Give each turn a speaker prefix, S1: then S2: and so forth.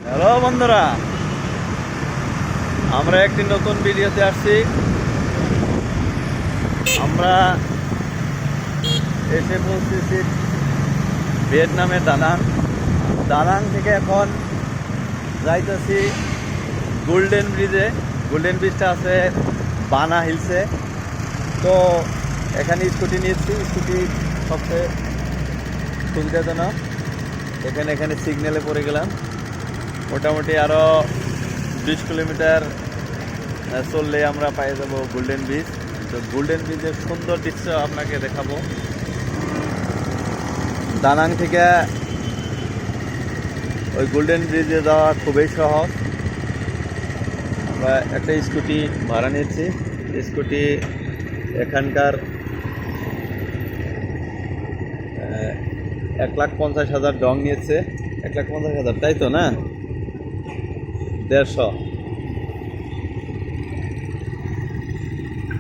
S1: Hello বন্ধুরা, আমরা একটি নতুন ভিডিওতে আসছি। আমরা এসে পৌঁছেছি ভিয়েতনামের দানাং থেকে এখন যাইতেছি গোল্ডেন ব্রিজে। গোল্ডেন ব্রিজটা আছে বানা হিলসে। তো এখানে স্কুটি নিয়েছি, স্কুটি সবচেয়ে সুবিধাজনক। এখানে সিগন্যালে পড়ে গেলাম। মোটামুটি আরও 20 কিলোমিটার চললে আমরা পেয়ে যাব গোল্ডেন ব্রিজ। তো গোল্ডেন ব্রিজের সুন্দর দৃশ্য আপনাকে দেখাবো। দানাং থেকে ওই গোল্ডেন ব্রিজে যাওয়া খুবই সহজ। আমরা একটা স্কুটি ভাড়া নিয়েছি। স্কুটি এখানকার 1,50,000 ডং নিয়েছে। 1,50,000, তাই তো না? 150